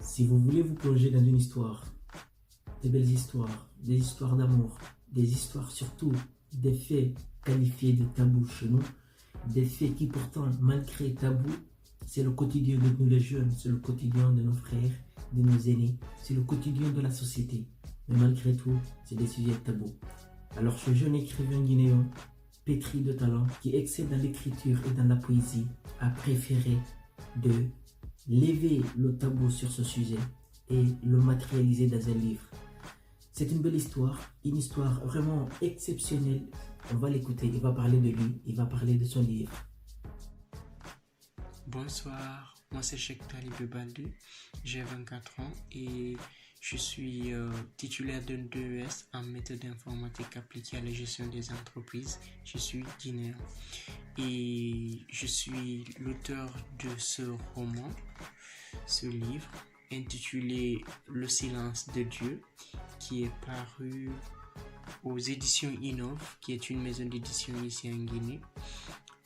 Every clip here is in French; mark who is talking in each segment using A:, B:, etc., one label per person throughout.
A: Si vous voulez vous plonger dans une histoire, des belles histoires, des histoires d'amour, des histoires surtout, des faits qualifiés de tabous chez nous, des faits qui pourtant, malgré tabous, c'est le quotidien de nous les jeunes, c'est le quotidien de nos frères, de nos aînés, c'est le quotidien de la société. Mais malgré tout, c'est des sujets tabous. Alors ce jeune écrivain guinéen, pétri de talent, qui excelle dans l'écriture et dans la poésie, a préféré de lever le tabou sur ce sujet et le matérialiser dans un livre. C'est une belle histoire, une histoire vraiment exceptionnelle. On va l'écouter, il va parler de lui, il va parler de son livre.
B: Bonsoir, moi c'est Cheikh Talib Baldu, j'ai 24 ans et je suis titulaire d'un DES en méthode informatique appliquée à la gestion des entreprises. Je suis guinéen et je suis l'auteur de ce roman, ce livre intitulé Le silence de Dieu, qui est paru aux éditions Innov, qui est une maison d'édition ici en Guinée.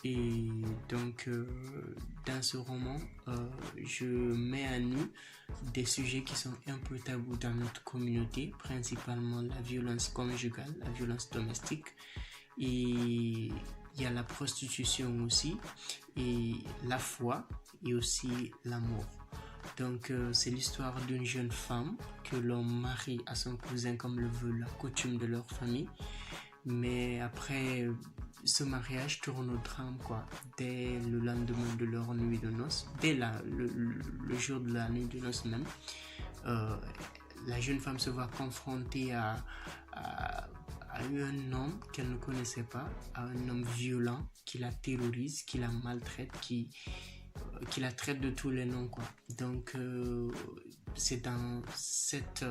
B: Et donc, dans ce roman, je mets à nu des sujets qui sont un peu tabous dans notre communauté, principalement la violence conjugale, la violence domestique, et il y a la prostitution aussi, et la foi, et aussi l'amour. Donc, c'est l'histoire d'une jeune femme que l'on marie à son cousin comme le veut la coutume de leur famille. Mais après, ce mariage tourne au drame, quoi. Dès le lendemain de leur nuit de noces, dès le jour de la nuit de noces même, la jeune femme se voit confrontée à un homme qu'elle ne connaissait pas, à un homme violent qui la terrorise, qui la maltraite, qui la traite de tous les noms, quoi. Donc c'est dans cette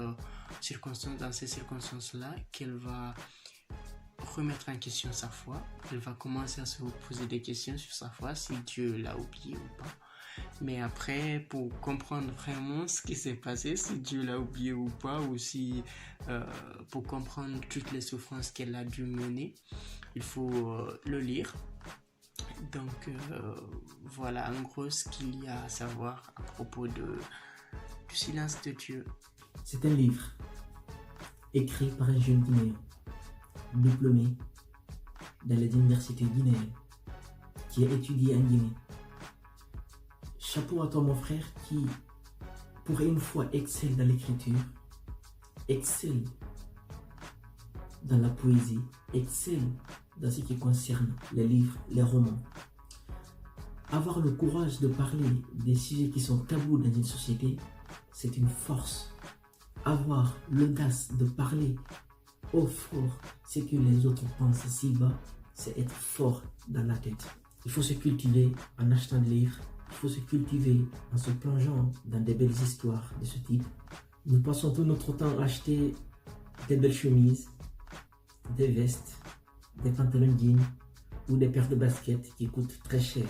B: circonstance, dans ces circonstances-là qu'elle va remettre en question sa foi. Elle va commencer à se poser des questions sur sa foi, si Dieu l'a oublié ou pas. Mais après, pour comprendre vraiment ce qui s'est passé, si Dieu l'a oublié ou pas, ou si pour comprendre toutes les souffrances qu'elle a dû mener, il faut le lire. Donc voilà en gros ce qu'il y a à savoir à propos du silence de Dieu.
A: C'est un livre écrit par un jeune Guinéen, diplômé dans les universités guinéennes, qui a étudié en Guinée. Chapeau à toi mon frère qui, pour une fois, excelle dans l'écriture, excelle dans la poésie, excelle dans ce qui concerne les livres, les romans. Avoir le courage de parler des sujets qui sont tabous dans une société, c'est une force. Avoir l'audace de parler au fort ce que les autres pensent si bas, c'est être fort dans la tête. Il faut se cultiver en achetant des livres, il faut se cultiver en se plongeant dans des belles histoires de ce type. Nous passons tout notre temps à acheter des belles chemises, des vestes, des pantalons jeans ou des paires de baskets qui coûtent très cher.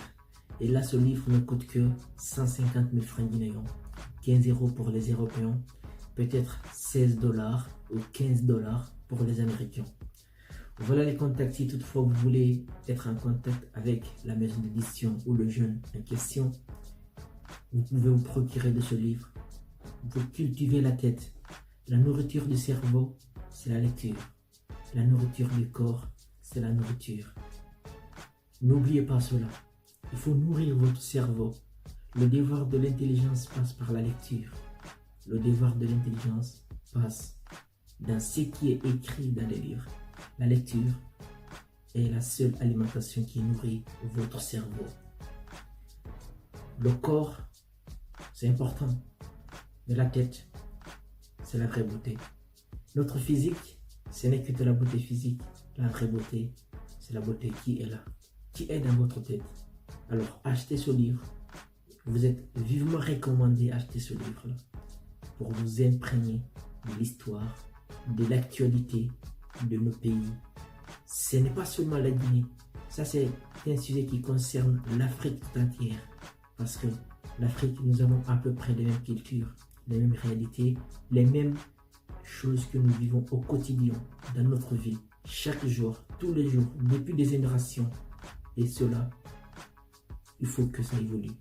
A: Et là, ce livre ne coûte que 150 000 francs guinéens, 15 € pour les Européens, peut-être 16 $ ou 15 $ pour les Américains. Voilà les contacts si toutefois vous voulez être en contact avec la maison d'édition ou le jeune en question. Vous pouvez vous procurer de ce livre. Vous cultivez la tête. La nourriture du cerveau, c'est la lecture. La nourriture du corps, c'est la nourriture. N'oubliez pas cela. Il faut nourrir votre cerveau. Le devoir de l'intelligence passe par la lecture. Le devoir de l'intelligence passe dans ce qui est écrit dans les livres. La lecture est la seule alimentation qui nourrit votre cerveau. Le corps, c'est important, mais la tête, c'est la vraie beauté. Notre physique, ce n'est que de la beauté physique. La vraie beauté, c'est la beauté qui est là, qui est dans votre tête. Alors, achetez ce livre. Vous êtes vivement recommandé d'acheter ce livre-là pour vous imprégner de l'histoire, de l'actualité de nos pays. Ce n'est pas seulement la Guinée. Ça, c'est un sujet qui concerne l'Afrique tout entière. Parce que l'Afrique, nous avons à peu près les mêmes cultures, les mêmes réalités, les mêmes choses que nous vivons au quotidien, dans notre vie, chaque jour, tous les jours, depuis des générations. Et cela, il faut que ça évolue.